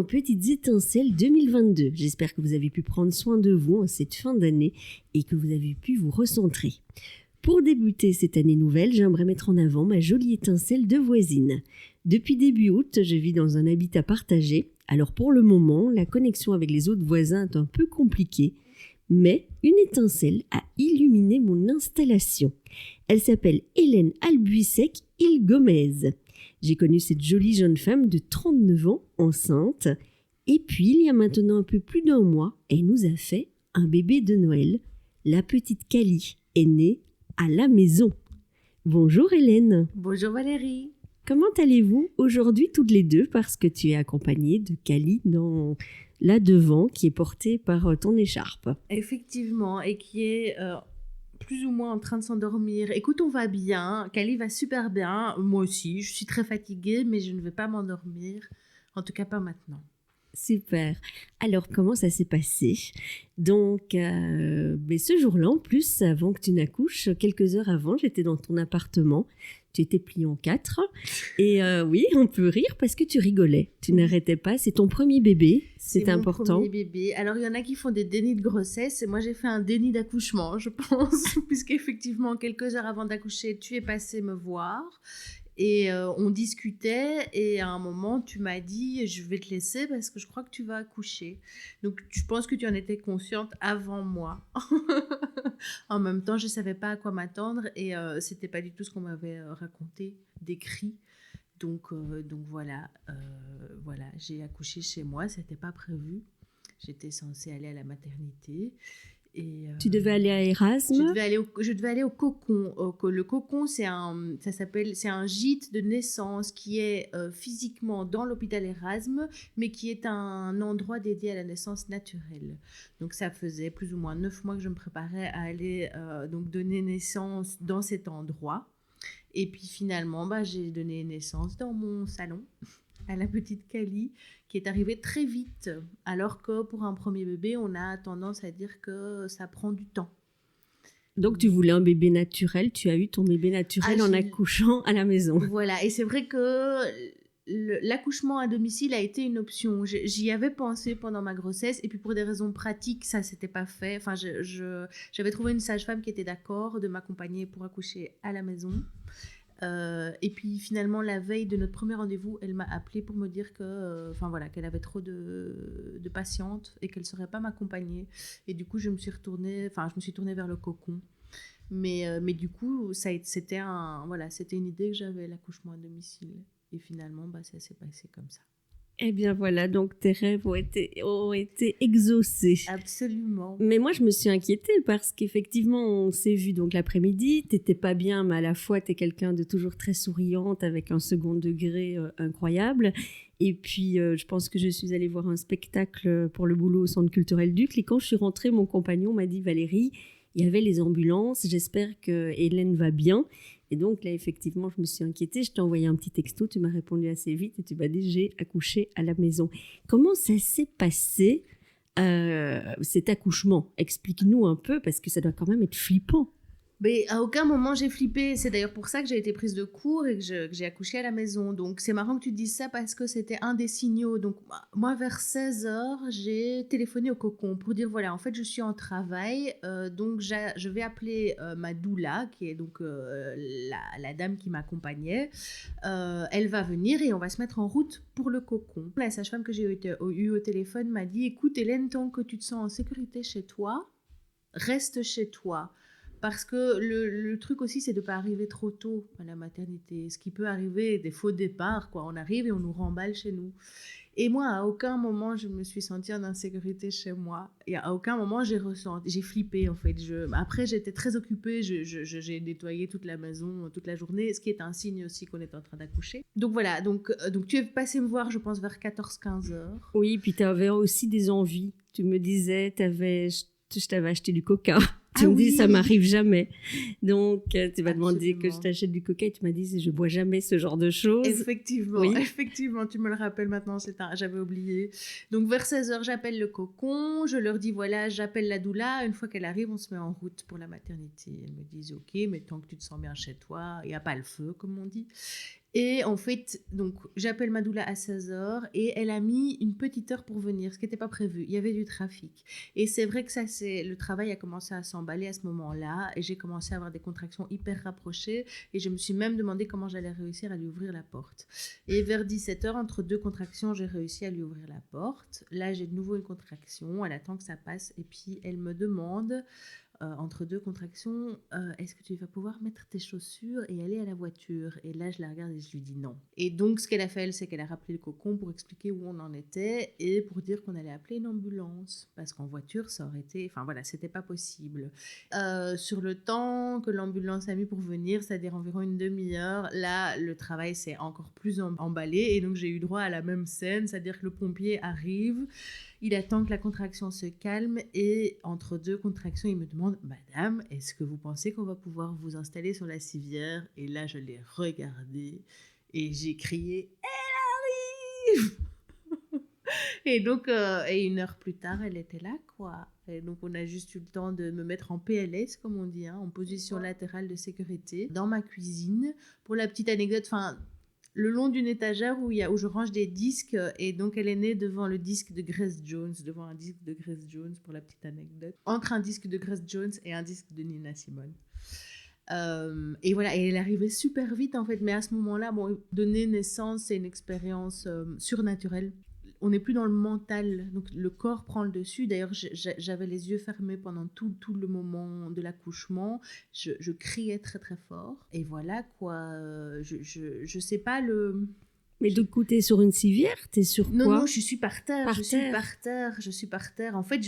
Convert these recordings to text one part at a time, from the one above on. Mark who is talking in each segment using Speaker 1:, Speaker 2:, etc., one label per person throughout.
Speaker 1: Petites Étincelles 2022. J'espère que vous avez pu prendre soin de vous en cette fin d'année et que vous avez pu vous recentrer. Pour débuter cette année nouvelle, j'aimerais mettre en avant ma jolie étincelle de voisine. Depuis début août, je vis dans un habitat partagé. Alors pour le moment, la connexion avec les autres voisins est un peu compliquée, mais une étincelle a illuminé mon installation. Elle s'appelle Hélène Albuissec-Gomez. J'ai connu cette jolie jeune femme de 39 ans, enceinte, et puis il y a maintenant un peu plus d'1 mois, elle nous a fait un bébé de Noël. La petite Cali est née à la maison. Bonjour Hélène.
Speaker 2: Bonjour Valérie.
Speaker 1: Comment allez-vous aujourd'hui toutes les deux, parce que tu es accompagnée de Cali là devant, qui est portée par ton écharpe.
Speaker 2: Effectivement, et qui est plus ou moins en train de s'endormir. Écoute, on va bien, Cali va super bien, moi aussi, je suis très fatiguée, mais je ne vais pas m'endormir, en tout cas pas maintenant.
Speaker 1: Super. Alors, comment ça s'est passé ? Donc, ce jour-là, en plus, avant que tu n'accouches, quelques heures avant, j'étais dans ton appartement. Tu étais plié en 4. Et oui, on peut rire parce que tu rigolais. Tu n'arrêtais pas. C'est ton premier bébé. C'est important.
Speaker 2: C'est mon premier bébé. Alors, il y en a qui font des dénis de grossesse. Et moi, j'ai fait un déni d'accouchement, je pense. Puisqu'effectivement, quelques heures avant d'accoucher, tu es passé me voir. Et on discutait et à un moment, tu m'as dit « Je vais te laisser parce que je crois que tu vas accoucher ». Donc, je pense que tu en étais consciente avant moi. En même temps, je ne savais pas à quoi m'attendre et ce n'était pas du tout ce qu'on m'avait raconté, décrit. Donc voilà, j'ai accouché chez moi, ce n'était pas prévu. J'étais censée aller à la maternité. Et,
Speaker 1: tu devais aller à Erasme ?
Speaker 2: Je devais aller au Cocon. Le Cocon, c'est un gîte de naissance qui est physiquement dans l'hôpital Erasme, mais qui est un endroit dédié à la naissance naturelle. Donc ça faisait plus ou moins 9 mois que je me préparais à aller donc donner naissance dans cet endroit. Et puis finalement, j'ai donné naissance dans mon salon à la petite Cali, qui est arrivée très vite, alors que pour un premier bébé, on a tendance à dire que ça prend du temps.
Speaker 1: Donc, tu voulais un bébé naturel, tu as eu ton bébé naturel en accouchant à la maison.
Speaker 2: Voilà, et c'est vrai que l'accouchement à domicile a été une option. J'y avais pensé pendant ma grossesse, et puis pour des raisons pratiques, ça ne s'était pas fait. Enfin, j'avais trouvé une sage-femme qui était d'accord de m'accompagner pour accoucher à la maison. Et puis finalement la veille de notre premier rendez-vous, elle m'a appelée pour me dire que, qu'elle avait trop de patientes et qu'elle ne saurait pas m'accompagner. Et du coup je me suis tournée vers le Cocon. Mais du coup c'était une idée que j'avais, l'accouchement à domicile. Et finalement ça s'est passé comme ça.
Speaker 1: Eh bien voilà, donc tes rêves ont été exaucés.
Speaker 2: Absolument.
Speaker 1: Mais moi, je me suis inquiétée parce qu'effectivement, on s'est vu donc l'après-midi, t'étais pas bien, mais à la fois, t'es quelqu'un de toujours très souriante avec un second degré incroyable. Et puis, je pense que je suis allée voir un spectacle pour le boulot au Centre culturel Duc. Et quand je suis rentrée, mon compagnon m'a dit « Valérie, il y avait les ambulances, j'espère que Hélène va bien ». Et donc là, effectivement, je me suis inquiétée. Je t'ai envoyé un petit texto, tu m'as répondu assez vite et tu m'as dit « J'ai accouché à la maison ». Comment ça s'est passé, cet accouchement ? Explique-nous un peu, parce que ça doit quand même être flippant.
Speaker 2: Mais à aucun moment j'ai flippé. C'est d'ailleurs pour ça que j'ai été prise de court et que j'ai accouché à la maison. Donc c'est marrant que tu dises ça parce que c'était un des signaux. Donc moi vers 16h, j'ai téléphoné au Cocon pour dire voilà, en fait je suis en travail. Donc je vais appeler ma doula, qui est donc la dame qui m'accompagnait. Elle va venir et on va se mettre en route pour le Cocon. La sage-femme que j'ai eu au téléphone m'a dit écoute Hélène, tant que tu te sens en sécurité chez toi, reste chez toi. Parce que le truc aussi, c'est de ne pas arriver trop tôt à la maternité. Ce qui peut arriver, des faux départs, quoi. On arrive et on nous remballe chez nous. Et moi, à aucun moment, je me suis sentie en insécurité chez moi. Et à aucun moment, j'ai flippé, en fait. Après, j'étais très occupée. J'ai nettoyé toute la maison, toute la journée, ce qui est un signe aussi qu'on est en train d'accoucher. Donc voilà, donc tu es passé me voir, je pense, vers 14-15 heures.
Speaker 1: Oui, puis tu avais aussi des envies. Tu me disais, je t'avais acheté du coca. Tu me dis, ça m'arrive jamais. Donc, tu m'as demandé que je t'achète du coca et tu m'as dit, je bois jamais ce genre de choses.
Speaker 2: Effectivement, effectivement, tu me le rappelles maintenant, j'avais oublié. Donc, vers 16h, j'appelle le Cocon, je leur dis, voilà, j'appelle la doula. Une fois qu'elle arrive, on se met en route pour la maternité. Elles me disent, ok, mais tant que tu te sens bien chez toi, il n'y a pas le feu, comme on dit. Et en fait, donc, j'appelle ma doula à 16h et elle a mis une petite heure pour venir, ce qui n'était pas prévu. Il y avait du trafic. Et c'est vrai que le travail a commencé à s'emballer à ce moment-là et j'ai commencé à avoir des contractions hyper rapprochées et je me suis même demandé comment j'allais réussir à lui ouvrir la porte. Et vers 17h, entre 2 contractions, j'ai réussi à lui ouvrir la porte. Là, j'ai de nouveau une contraction, elle attend que ça passe et puis elle me demande... entre 2 contractions, est-ce que tu vas pouvoir mettre tes chaussures et aller à la voiture? Et là, je la regarde et je lui dis non. Et donc, ce qu'elle a fait, elle, c'est qu'elle a rappelé le cocon pour expliquer où on en était et pour dire qu'on allait appeler une ambulance. Parce qu'en voiture, ça aurait été... Enfin, voilà, c'était pas possible. Sur le temps que l'ambulance a mis pour venir, c'est-à-dire environ une demi-heure, là, le travail s'est encore plus emballé. Et donc, j'ai eu droit à la même scène, c'est-à-dire que le pompier arrive... Il attend que la contraction se calme et entre 2 contractions, il me demande « Madame, est-ce que vous pensez qu'on va pouvoir vous installer sur la civière ?» Et là, je l'ai regardé et j'ai crié « Elle arrive !» Et donc, et 1 heure plus tard, elle était là, quoi. Et donc, on a juste eu le temps de me mettre en PLS, comme on dit, hein, en position latérale de sécurité, dans ma cuisine. Pour la petite anecdote, enfin... le long d'une étagère où je range des disques et donc elle est née devant le disque de Grace Jones, devant un disque de Grace Jones pour la petite anecdote, entre un disque de Grace Jones et un disque de Nina Simone. Et voilà, et elle arrivait super vite en fait, mais à ce moment-là, bon, donner naissance, c'est une expérience surnaturelle. On n'est plus dans le mental, donc le corps prend le dessus. D'ailleurs, j'avais les yeux fermés pendant tout le moment de l'accouchement. Je criais très très fort. Et voilà quoi, je sais pas le...
Speaker 1: Mais de côté sur une civière, t'es sur quoi?
Speaker 2: Non, je suis par terre. Je suis par terre. En fait,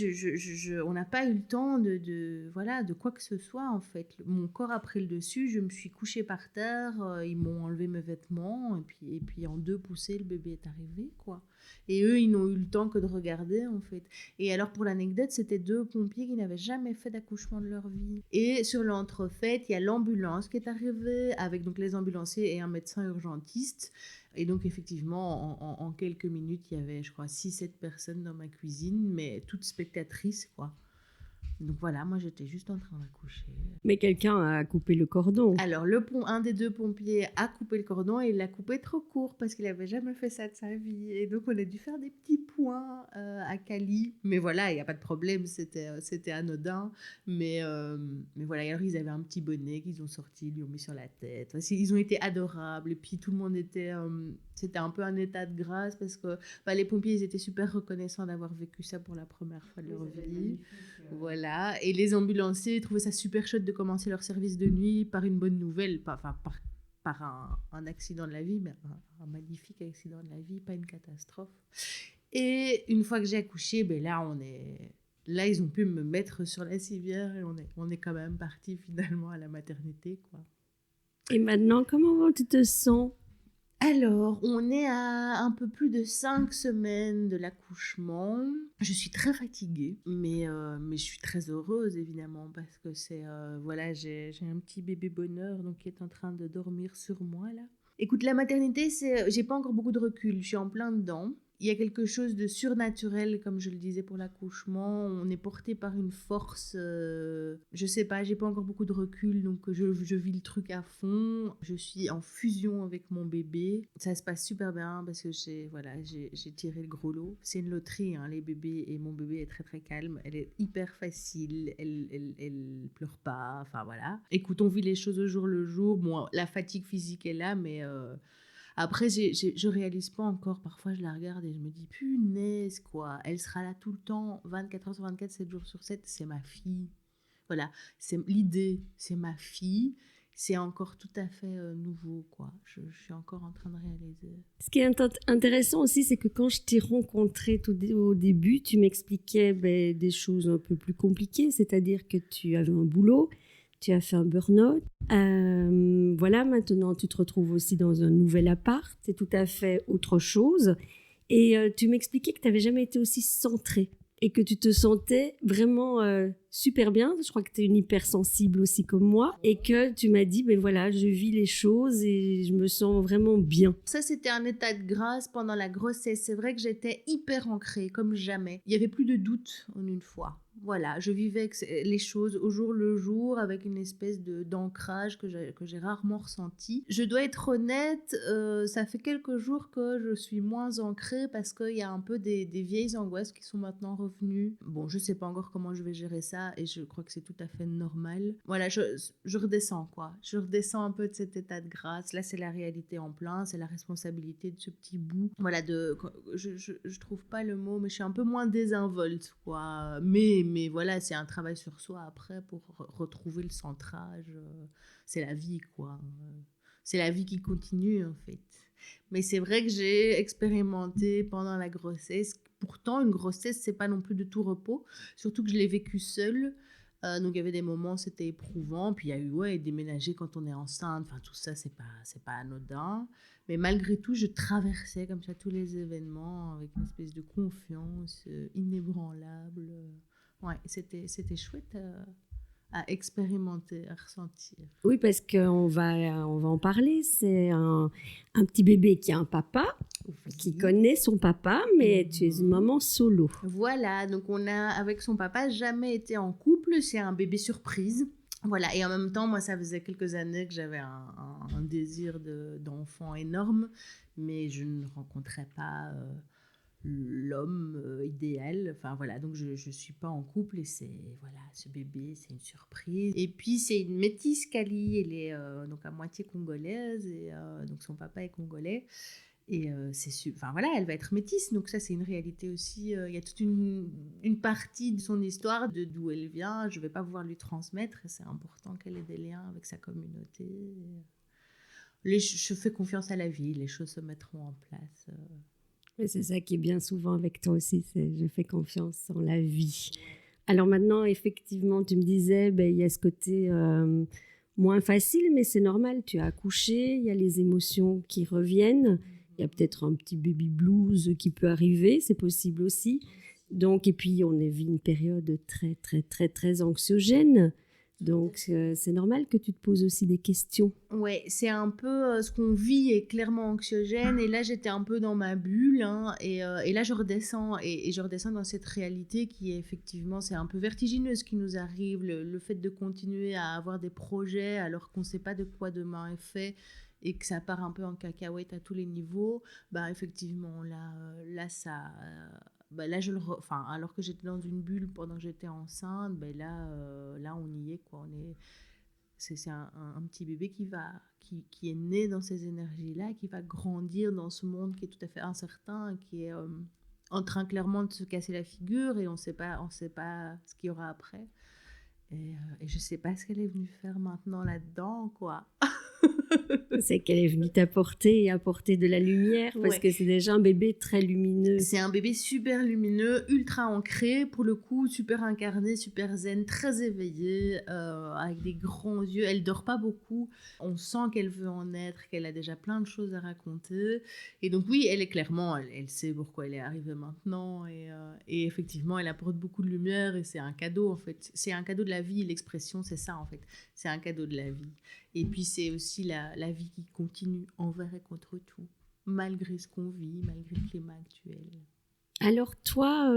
Speaker 2: on n'a pas eu le temps de quoi que ce soit, en fait. Mon corps a pris le dessus, je me suis couchée par terre, ils m'ont enlevé mes vêtements, et puis en 2 poussées, le bébé est arrivé, quoi. Et eux, ils n'ont eu le temps que de regarder, en fait. Et alors, pour l'anecdote, c'était 2 pompiers qui n'avaient jamais fait d'accouchement de leur vie. Et sur l'entrefaite, il y a l'ambulance qui est arrivée, avec donc les ambulanciers et un médecin urgentiste. Et donc, effectivement, en quelques minutes, il y avait, je crois, 6-7 personnes dans ma cuisine, mais toutes spectatrices, quoi. Donc voilà, moi, j'étais juste en train d'accoucher.
Speaker 1: Mais quelqu'un a coupé le cordon.
Speaker 2: Alors, un des 2 pompiers a coupé le cordon et il l'a coupé trop court parce qu'il n'avait jamais fait ça de sa vie. Et donc, on a dû faire des petits points à Cali. Mais voilà, il n'y a pas de problème, c'était anodin. Mais voilà, alors ils avaient un petit bonnet qu'ils ont sorti, ils lui ont mis sur la tête. Ils ont été adorables. Et puis, tout le monde était... c'était un peu un état de grâce parce que les pompiers, ils étaient super reconnaissants d'avoir vécu ça pour la première fois de leur vie. Voilà. Et les ambulanciers trouvaient ça super chouette de commencer leur service de nuit par une bonne nouvelle, par un accident de la vie, mais un magnifique accident de la vie, pas une catastrophe. Et une fois que j'ai accouché, là, ils ont pu me mettre sur la civière et on est quand même parti finalement à la maternité, quoi.
Speaker 1: Et maintenant, comment tu te sens?
Speaker 2: Alors, on est à un peu plus de 5 semaines de l'accouchement. Je suis très fatiguée, mais je suis très heureuse, évidemment, parce que voilà, j'ai un petit bébé bonheur donc, qui est en train de dormir sur moi, là. Écoute, la maternité, j'ai pas encore beaucoup de recul, je suis en plein dedans. Il y a quelque chose de surnaturel, comme je le disais pour l'accouchement. On est porté par une force, je sais pas, j'ai pas encore beaucoup de recul, donc je vis le truc à fond. Je suis en fusion avec mon bébé. Ça se passe super bien parce que j'ai tiré le gros lot. C'est une loterie, hein, les bébés, et mon bébé est très très calme. Elle est hyper facile, elle pleure pas, enfin voilà. Écoute, on vit les choses au jour le jour. Bon, la fatigue physique est là, mais... Après, je réalise pas encore. Parfois, je la regarde et je me dis, punaise, quoi. Elle sera là tout le temps, 24 heures sur 24, 7 jours sur 7. C'est ma fille. Voilà. L'idée, c'est ma fille. C'est encore tout à fait nouveau, quoi. Je suis encore en train de réaliser.
Speaker 1: Ce qui est intéressant aussi, c'est que quand je t'ai rencontré au début, tu m'expliquais des choses un peu plus compliquées. C'est-à-dire que tu avais un boulot, tu as fait un burn-out. Voilà, maintenant, tu te retrouves aussi dans un nouvel appart. C'est tout à fait autre chose. Et tu m'expliquais que tu n'avais jamais été aussi centrée et que tu te sentais vraiment super bien. Je crois que tu es une hypersensible aussi comme moi. Et que tu m'as dit, ben voilà, je vis les choses et je me sens vraiment bien.
Speaker 2: Ça, c'était un état de grâce pendant la grossesse. C'est vrai que j'étais hyper ancrée, comme jamais. Il n'y avait plus de doute en une fois. Voilà, je vivais les choses au jour le jour avec une espèce d'ancrage que j'ai rarement ressenti. Je dois être honnête, ça fait quelques jours que je suis moins ancrée parce qu'il y a un peu des vieilles angoisses qui sont maintenant revenues. Bon, je sais pas encore comment je vais gérer ça et je crois que c'est tout à fait normal. Voilà, je redescends quoi. Je redescends un peu de cet état de grâce. Là, c'est la réalité en plein, c'est la responsabilité de ce petit bout. Voilà, je trouve pas le mot, mais je suis un peu moins désinvolte quoi. Mais voilà, c'est un travail sur soi après pour retrouver le centrage. C'est la vie, quoi. C'est la vie qui continue, en fait. Mais c'est vrai que j'ai expérimenté pendant la grossesse. Pourtant, une grossesse, c'est pas non plus de tout repos. Surtout que je l'ai vécu seule. Donc, il y avait des moments, c'était éprouvant. Puis, il y a eu, déménager quand on est enceinte. Enfin, tout ça, c'est pas anodin. Mais malgré tout, je traversais comme ça tous les événements avec une espèce de confiance inébranlable. Ouais, c'était chouette à expérimenter, à ressentir.
Speaker 1: Oui, parce qu'on va en parler. C'est un petit bébé qui a un papa, qui connaît son papa, mais tu es une maman solo.
Speaker 2: Voilà, donc on a, avec son papa, jamais été en couple. C'est un bébé surprise. Voilà, et en même temps, moi, ça faisait quelques années que j'avais un désir d'enfant énorme, mais je ne rencontrais pas l'homme idéal. Enfin voilà, donc je suis pas en couple et voilà, ce bébé, c'est une surprise. Et puis c'est une métisse Kali, elle est donc à moitié congolaise et donc son papa est congolais. Et enfin voilà, elle va être métisse, donc ça c'est une réalité aussi. Il y a toute une partie de son histoire, d'où elle vient, je vais pas pouvoir lui transmettre, et c'est important qu'elle ait des liens avec sa communauté. Je fais confiance à la vie, les choses se mettront en place.
Speaker 1: Mais c'est ça qui est bien souvent avec toi aussi, c'est je fais confiance en la vie. Alors maintenant, effectivement, tu me disais, il y a ce côté moins facile, mais c'est normal, tu as accouché, il y a les émotions qui reviennent. Il y a peut-être un petit baby blues qui peut arriver, c'est possible aussi. Donc, et puis, on a vu une période très, très, très, très anxiogène. Donc, c'est normal que tu te poses aussi des questions.
Speaker 2: Ouais, c'est un peu ce qu'on vit est clairement anxiogène. Et là, j'étais un peu dans ma bulle. Et là, je redescends. Et je redescends dans cette réalité qui est effectivement, c'est un peu vertigineux ce qui nous arrive. Le fait de continuer à avoir des projets alors qu'on ne sait pas de quoi demain est fait. Et que ça part un peu en cacahuète à tous les niveaux, effectivement, là ça... là, alors que j'étais dans une bulle pendant que j'étais enceinte, là, on y est, quoi. C'est un petit bébé qui est né dans ces énergies-là, qui va grandir dans ce monde qui est tout à fait incertain, qui est en train clairement de se casser la figure, et on sait pas ce qu'il y aura après. Et je sais pas ce qu'elle est venue faire maintenant là-dedans, quoi.
Speaker 1: C'est qu'elle est venue t'apporter et apporter de la lumière, parce que c'est déjà un bébé très lumineux.
Speaker 2: C'est un bébé super lumineux, ultra ancré, pour le coup, super incarné, super zen, très éveillé, avec des grands yeux. Elle dort pas beaucoup, on sent qu'elle veut en être, qu'elle a déjà plein de choses à raconter. Et donc oui, elle est clairement, elle sait pourquoi elle est arrivée maintenant, et effectivement, elle apporte beaucoup de lumière, et c'est un cadeau en fait. C'est un cadeau de la vie, l'expression c'est ça en fait, c'est un cadeau de la vie. Et puis c'est aussi la vie qui continue envers et contre tout, malgré ce qu'on vit, malgré le climat actuel.
Speaker 1: Alors toi,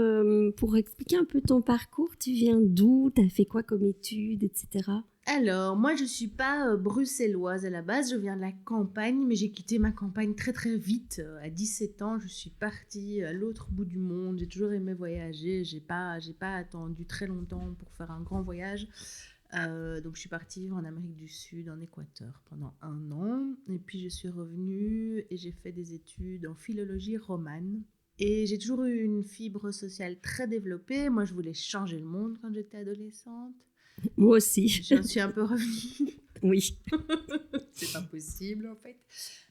Speaker 1: pour expliquer un peu ton parcours, tu viens d'où? Tu as fait quoi comme études, etc.
Speaker 2: Alors, moi, je ne suis pas bruxelloise à la base, je viens de la campagne, mais j'ai quitté ma campagne très très vite. À 17 ans, je suis partie à l'autre bout du monde, j'ai toujours aimé voyager, j'ai pas attendu très longtemps pour faire un grand voyage. Donc je suis partie en Amérique du Sud, en Équateur, pendant 1 an. Et puis je suis revenue et j'ai fait des études en philologie romane. Et j'ai toujours eu une fibre sociale très développée. Moi, je voulais changer le monde quand j'étais adolescente.
Speaker 1: Moi aussi.
Speaker 2: J'en suis un peu revenue.
Speaker 1: Oui.
Speaker 2: C'est pas possible, en fait.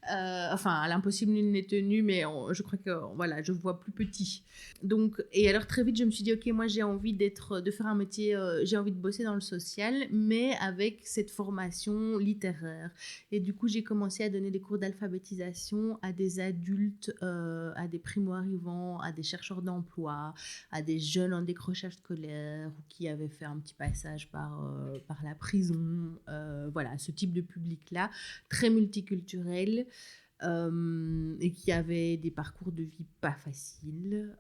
Speaker 2: Enfin, à l'impossible, nul n'est tenu, mais je crois que voilà, je vois plus petit. Donc, et alors très vite, je me suis dit, ok, moi j'ai envie de faire un métier, j'ai envie de bosser dans le social, mais avec cette formation littéraire. Et du coup, j'ai commencé à donner des cours d'alphabétisation à des adultes, à des primo-arrivants, à des chercheurs d'emploi, à des jeunes en décrochage scolaire ou qui avaient fait un petit passage par la prison. Voilà, ce type de public-là, très multiculturel. Et qui avait des parcours de vie pas faciles.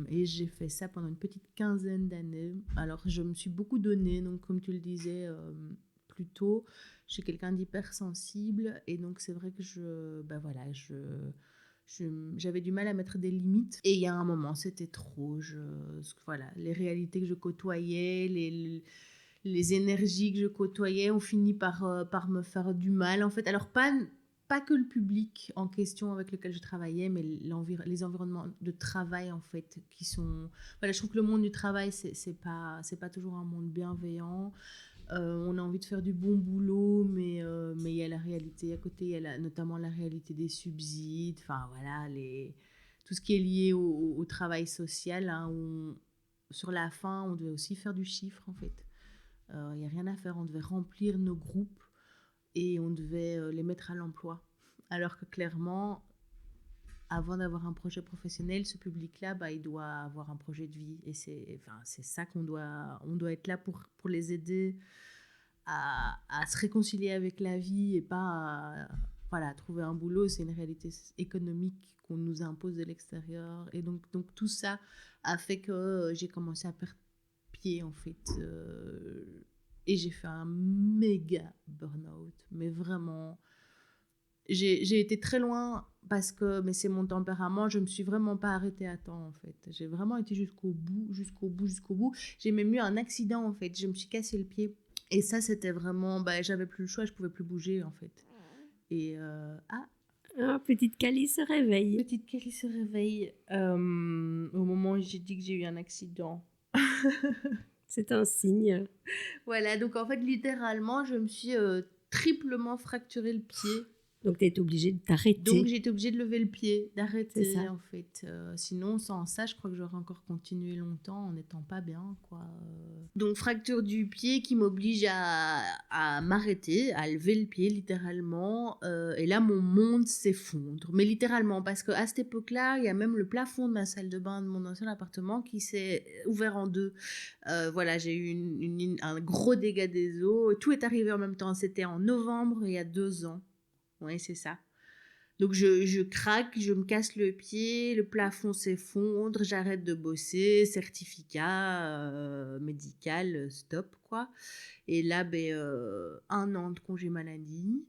Speaker 2: Et j'ai fait ça pendant une petite quinzaine d'années. Alors, je me suis beaucoup donnée, donc comme tu le disais plus tôt, je suis quelqu'un d'hypersensible. Et donc, c'est vrai que j'avais du mal à mettre des limites. Et il y a un moment, c'était trop. Voilà, les réalités que je côtoyais, les énergies que je côtoyais ont fini par me faire du mal, en fait. Alors, pas que le public en question avec lequel je travaillais, mais les environnements de travail, en fait, qui sont... Voilà, je trouve que le monde du travail, c'est pas toujours un monde bienveillant. On a envie de faire du bon boulot, mais il y a la réalité à côté, il y a notamment la réalité des subsides, enfin voilà, tout ce qui est lié au travail social, hein, où sur la fin, on devait aussi faire du chiffre, en fait. Il n'y a rien à faire, on devait remplir nos groupes et on devait les mettre à l'emploi. Alors que clairement, avant d'avoir un projet professionnel, ce public-là, il doit avoir un projet de vie. Et c'est ça on doit être là pour les aider à se réconcilier avec la vie et pas à trouver un boulot. C'est une réalité économique qu'on nous impose de l'extérieur. Et donc tout ça a fait que j'ai commencé à perdre pied, en fait. Et j'ai fait un méga burn-out. Mais vraiment, j'ai été très loin mais c'est mon tempérament. Je me suis vraiment pas arrêtée à temps, en fait. J'ai vraiment été jusqu'au bout. J'ai même eu un accident, en fait. Je me suis cassé le pied. Et ça, c'était vraiment... j'avais plus le choix, je pouvais plus bouger, en fait. Et...
Speaker 1: Petite Cali se réveille.
Speaker 2: Petite Kelly se réveille au moment où j'ai dit que j'ai eu un accident.
Speaker 1: C'est un signe.
Speaker 2: Voilà, donc en fait, littéralement, je me suis triplement fracturé le pied.
Speaker 1: Donc, tu es obligée de t'arrêter.
Speaker 2: Donc, j'ai été obligée de lever le pied, d'arrêter,
Speaker 1: C'est ça.
Speaker 2: en fait. Sinon, sans ça, je crois que j'aurais encore continué longtemps en n'étant pas bien, quoi. Donc, fracture du pied qui m'oblige à m'arrêter, à lever le pied, littéralement. Et là, mon monde s'effondre. Mais littéralement, parce qu'à cette époque-là, il y a même le plafond de ma salle de bain de mon ancien appartement qui s'est ouvert en deux. Voilà, j'ai eu un gros dégât des eaux. Tout est arrivé en même temps. C'était en novembre, il y a 2 ans. Oui, c'est ça. Donc je craque, je me casse le pied, le plafond s'effondre, j'arrête de bosser, certificat médical, stop, quoi. Et là, 1 an de congé maladie.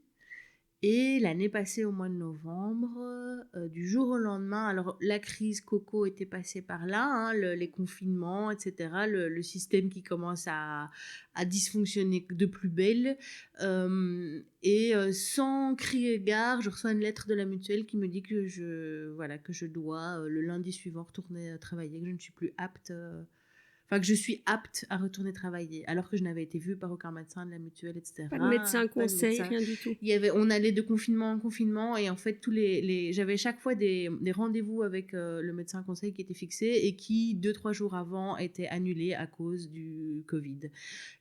Speaker 2: Et l'année passée, au mois de novembre, du jour au lendemain, alors la crise Coco était passée par là, hein, les confinements, etc., le système qui commence à dysfonctionner de plus belle. Et sans crier gare, je reçois une lettre de la mutuelle qui me dit que je dois le lundi suivant retourner travailler, que je ne suis plus apte... Enfin, que je suis apte à retourner travailler, alors que je n'avais été vue par aucun médecin de la mutuelle, etc.
Speaker 1: Pas de médecin conseil, rien du tout.
Speaker 2: On allait de confinement en confinement, et en fait, j'avais chaque fois des rendez-vous avec le médecin conseil qui était fixé et qui, 2-3 jours avant, étaient annulés à cause du Covid.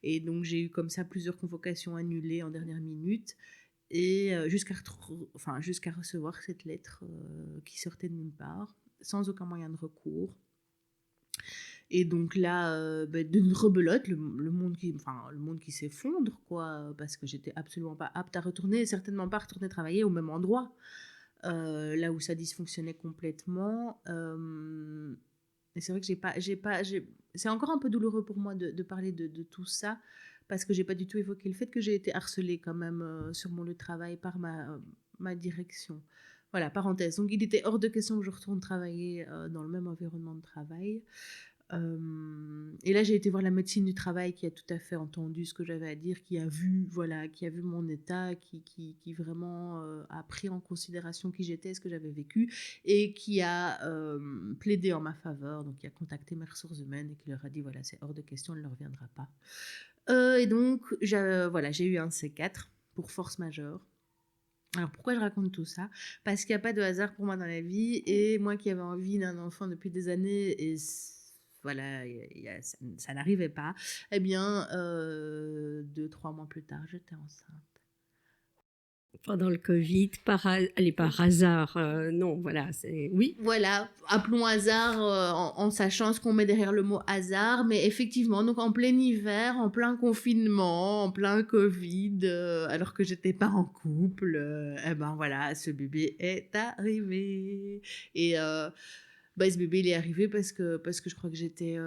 Speaker 2: Et donc, j'ai eu comme ça plusieurs convocations annulées en dernière minute, et jusqu'à recevoir cette lettre qui sortait de nulle part, sans aucun moyen de recours. Et donc là, d'une rebelote, le monde qui s'effondre, quoi, parce que j'étais absolument pas apte à retourner, certainement pas retourner travailler au même endroit, là où ça dysfonctionnait complètement. Et c'est vrai que c'est encore un peu douloureux pour moi de parler de tout ça, parce que j'ai pas du tout évoqué le fait que j'ai été harcelée quand même sur mon lieu de travail par ma direction. Voilà, parenthèse. Donc il était hors de question que je retourne travailler dans le même environnement de travail. Et là, j'ai été voir la médecine du travail qui a tout à fait entendu ce que j'avais à dire, qui a vu mon état, qui vraiment a pris en considération qui j'étais, ce que j'avais vécu, et qui a plaidé en ma faveur, donc qui a contacté mes ressources humaines et qui leur a dit voilà, c'est hors de question, elle ne reviendra pas. Et donc, j'ai eu un C4 pour force majeure. Alors pourquoi je raconte tout ça? Parce qu'il n'y a pas de hasard pour moi dans la vie et moi qui avais envie d'un enfant depuis des années et voilà, ça n'arrivait pas, eh bien, 2-3 mois plus tard, j'étais enceinte.
Speaker 1: Pendant le Covid, allez, par hasard, non, voilà, oui.
Speaker 2: Voilà, appelons hasard en sachant ce qu'on met derrière le mot hasard, mais effectivement, donc en plein hiver, en plein confinement, en plein Covid, alors que j'étais pas en couple, eh ben voilà, ce bébé est arrivé. Et ce bébé il est arrivé parce que je crois que j'étais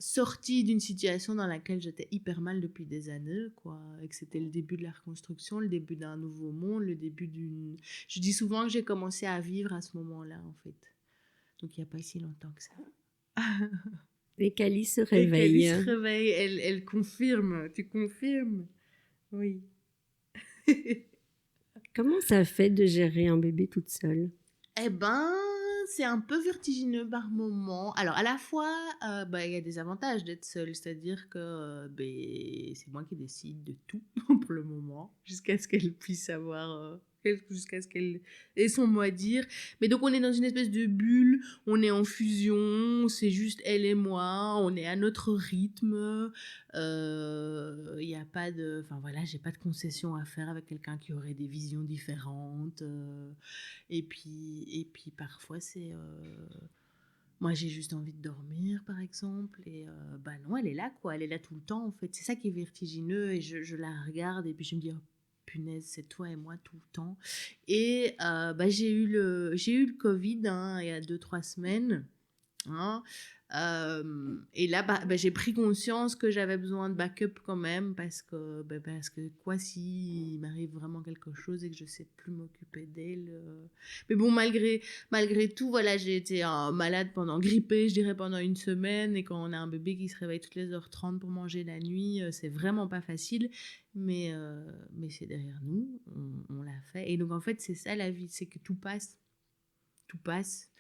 Speaker 2: sortie d'une situation dans laquelle j'étais hyper mal depuis des années, quoi, et que c'était le début de la reconstruction, le début d'un nouveau monde, le début d'une... Je dis souvent que j'ai commencé à vivre à ce moment-là, en fait. Donc, il n'y a pas si longtemps que ça.
Speaker 1: Et Cali se
Speaker 2: Et
Speaker 1: réveille.
Speaker 2: Cali se réveille, elle confirme, tu confirmes? Oui.
Speaker 1: Comment ça fait de gérer un bébé toute seule?
Speaker 2: Eh ben, c'est un peu vertigineux par moment. Alors, à la fois, il y a des avantages d'être seule, c'est-à-dire que c'est moi qui décide de tout pour le moment, jusqu'à ce qu'elle puisse avoir, jusqu'à ce qu'elle ait son mot à dire. Mais donc, on est dans une espèce de bulle, on est en fusion, c'est juste elle et moi, on est à notre rythme. Il y a pas de... Enfin, voilà, j'ai pas de concession à faire avec quelqu'un qui aurait des visions différentes. Et puis parfois, c'est... Moi, j'ai juste envie de dormir, par exemple. Et non, elle est là, quoi. Elle est là tout le temps, en fait. C'est ça qui est vertigineux. Et je la regarde et puis je me dis, oh, punaise, c'est toi et moi tout le temps. Et j'ai eu le Covid il y a 2-3 semaines. Hein. Et là, j'ai pris conscience que j'avais besoin de backup quand même parce que quoi s'il m'arrive vraiment quelque chose et que je sais plus m'occuper d'elle. Mais bon, malgré tout, voilà, j'ai été malade grippée, je dirais, pendant 1 semaine. Et quand on a un bébé qui se réveille toutes les heures 30 pour manger la nuit, c'est vraiment pas facile. Mais c'est derrière nous, on l'a fait. Et donc, en fait, c'est ça la vie, c'est que tout passe. Tout passe.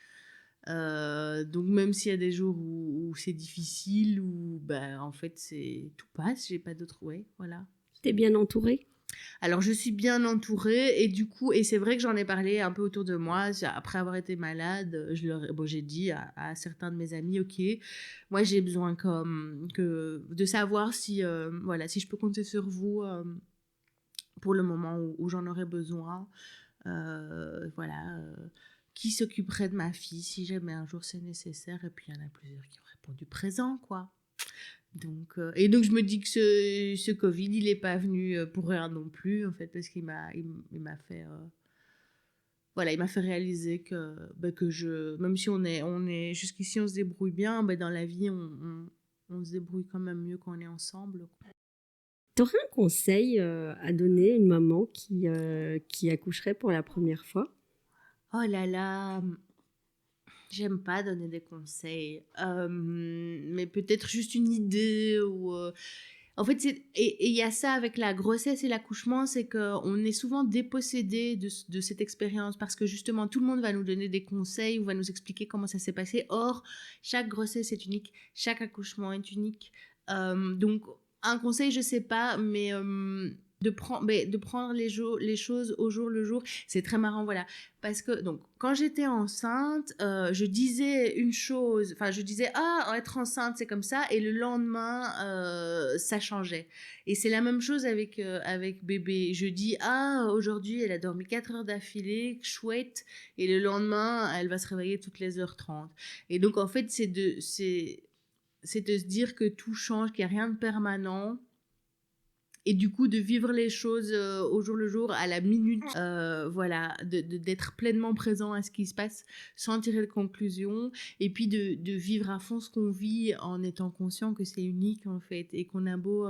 Speaker 2: Donc même s'il y a des jours où c'est difficile, où en fait tout passe, j'ai pas d'autre voilà.
Speaker 1: T'es bien entourée?
Speaker 2: Alors je suis bien entourée et du coup, et c'est vrai que j'en ai parlé un peu autour de moi, après avoir été malade, j'ai dit à certains de mes amis, ok, moi j'ai besoin de savoir si, si je peux compter sur vous pour le moment où j'en aurai besoin. Qui s'occuperait de ma fille si jamais un jour c'est nécessaire. Et puis il y en a plusieurs qui ont répondu présent, quoi. Donc, et donc je me dis que ce Covid, il n'est pas venu pour rien non plus, en fait, parce qu'il m'a fait... il m'a fait réaliser que même si on est jusqu'ici, on se débrouille bien, dans la vie, on se débrouille quand même mieux quand on est ensemble.
Speaker 1: T'aurais un conseil à donner à une maman qui accoucherait pour la première fois?
Speaker 2: Oh là là, j'aime pas donner des conseils, mais peut-être juste une idée ou... En fait, et il y a ça avec la grossesse et l'accouchement, c'est qu'on est souvent dépossédé de cette expérience parce que justement, tout le monde va nous donner des conseils ou va nous expliquer comment ça s'est passé. Or, chaque grossesse est unique, chaque accouchement est unique. Donc, un conseil, je sais pas, mais... de prendre les choses au jour le jour, c'est très marrant, voilà. Parce que, donc, quand j'étais enceinte, je disais une chose, je disais, être enceinte, c'est comme ça, et le lendemain, ça changeait. Et c'est la même chose avec bébé. Je dis, aujourd'hui, elle a dormi 4 heures d'affilée, chouette, et le lendemain, elle va se réveiller toutes les heures 30. Et donc, en fait, c'est de se dire que tout change, qu'il n'y a rien de permanent. Et du coup, de vivre les choses au jour le jour, à la minute, d'être pleinement présent à ce qui se passe sans tirer de conclusion. Et puis de vivre à fond ce qu'on vit en étant conscient que c'est unique, en fait. Et qu'on a beau...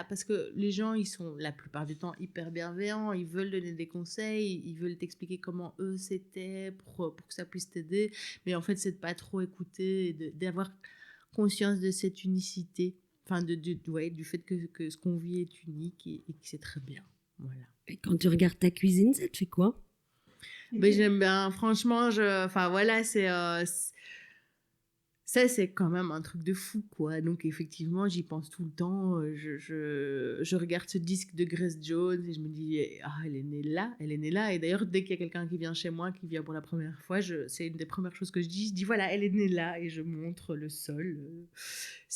Speaker 2: parce que les gens, ils sont la plupart du temps hyper bienveillants. Ils veulent donner des conseils, ils veulent t'expliquer comment eux c'était pour que ça puisse t'aider. Mais en fait, c'est de pas trop écouter et d'avoir conscience de cette unicité. Enfin, du fait que ce qu'on vit est unique et que c'est très bien. Voilà.
Speaker 1: Et quand tu regardes ta cuisine, ça te fait quoi?
Speaker 2: J'aime bien. Franchement, c'est... Ça, c'est quand même un truc de fou, quoi. Donc, effectivement, j'y pense tout le temps. Je regarde ce disque de Grace Jones et je me dis, ah, elle est née là, elle est née là. Et d'ailleurs, dès qu'il y a quelqu'un qui vient chez moi, qui vient pour la première fois, c'est une des premières choses que je dis. Je dis, voilà, elle est née là et je montre le sol.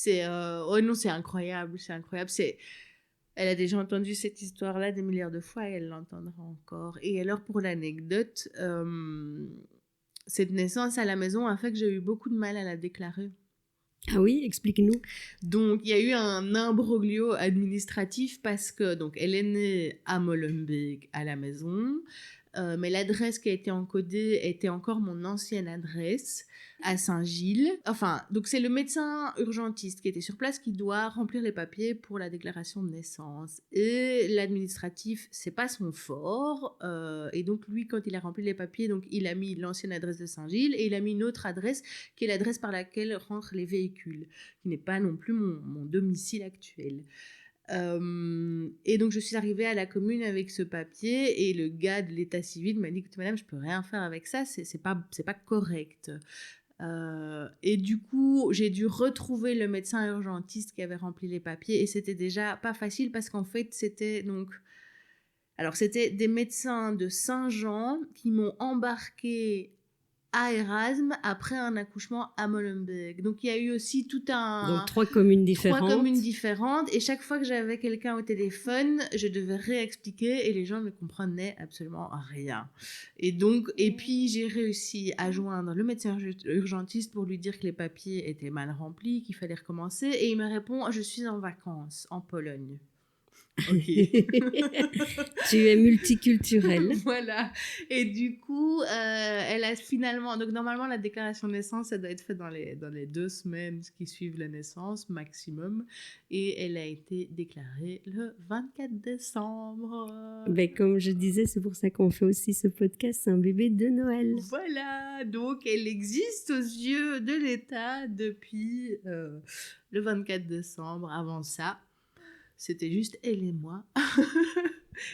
Speaker 2: Oh non, c'est incroyable, c'est incroyable. Elle a déjà entendu cette histoire-là des milliards de fois et elle l'entendra encore. Et alors, pour l'anecdote, cette naissance à la maison a fait que j'ai eu beaucoup de mal à la déclarer.
Speaker 1: Ah oui, explique-nous.
Speaker 2: Donc, il y a eu un imbroglio administratif parce que, donc, elle est née à Molenbeek à la maison, mais l'adresse qui a été encodée était encore mon ancienne adresse à Saint-Gilles. Enfin, donc c'est le médecin urgentiste qui était sur place qui doit remplir les papiers pour la déclaration de naissance. Et l'administratif, c'est pas son fort. Et donc lui, quand il a rempli les papiers, donc il a mis l'ancienne adresse de Saint-Gilles et il a mis une autre adresse qui est l'adresse par laquelle rentrent les véhicules, qui n'est pas non plus mon domicile actuel. Et donc je suis arrivée à la commune avec ce papier et le gars de l'état civil m'a dit, écoutez madame, je peux rien faire avec ça, c'est pas correct. Et du coup j'ai dû retrouver le médecin urgentiste qui avait rempli les papiers et c'était déjà pas facile parce qu'en fait c'était des médecins de Saint-Jean qui m'ont embarqué à Erasme après un accouchement à Molenbeek. Donc il y a eu aussi tout
Speaker 1: Donc 3 communes différentes.
Speaker 2: 3 communes différentes et chaque fois que j'avais quelqu'un au téléphone, je devais réexpliquer et les gens ne comprenaient absolument rien. Et puis j'ai réussi à joindre le médecin urgentiste pour lui dire que les papiers étaient mal remplis, qu'il fallait recommencer et il me répond, je suis en vacances en Pologne. Ok.
Speaker 1: Tu es multiculturelle.
Speaker 2: Voilà. Et du coup, elle a finalement... Donc, normalement, la déclaration de naissance, ça doit être fait dans les 2 semaines qui suivent la naissance, maximum. Et elle a été déclarée le 24 décembre.
Speaker 1: Ben, comme je disais, c'est pour ça qu'on fait aussi ce podcast, c'est un bébé de Noël.
Speaker 2: Voilà. Donc, elle existe aux yeux de l'État depuis le 24 décembre. Avant ça, c'était juste elle et moi.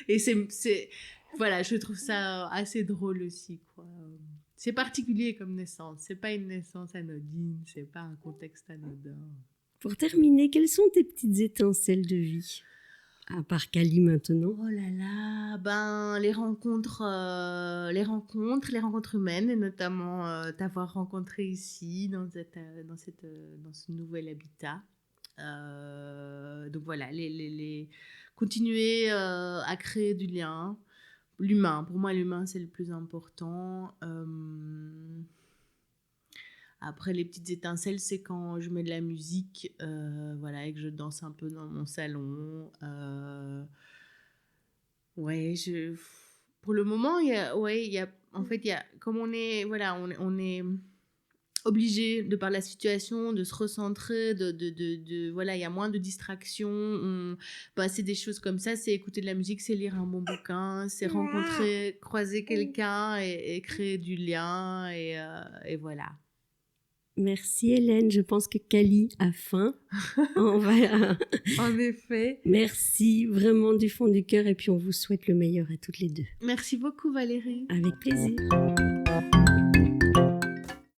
Speaker 2: Et voilà, je trouve ça assez drôle aussi, quoi. C'est particulier comme naissance. C'est pas une naissance anodine, c'est pas un contexte anodin.
Speaker 1: Pour terminer, quelles sont tes petites étincelles de vie? À part Cali maintenant.
Speaker 2: Oh là là, les rencontres humaines, et notamment t'avoir rencontré ici, dans ce nouvel habitat. Donc voilà, continuer à créer du lien. L'humain, pour moi l'humain c'est le plus important. Après les petites étincelles c'est quand je mets de la musique voilà, et que je danse un peu dans mon salon. Pour le moment comme on est obligé de par la situation de se recentrer, voilà, il y a moins de distractions, c'est des choses comme ça, c'est écouter de la musique, c'est lire un bon bouquin, c'est rencontrer, croiser quelqu'un et créer du lien et voilà.
Speaker 1: Merci Hélène, je pense que Cali a faim.
Speaker 2: En effet.
Speaker 1: Merci vraiment du fond du cœur et puis on vous souhaite le meilleur à toutes les deux.
Speaker 2: Merci beaucoup Valérie.
Speaker 1: Avec plaisir.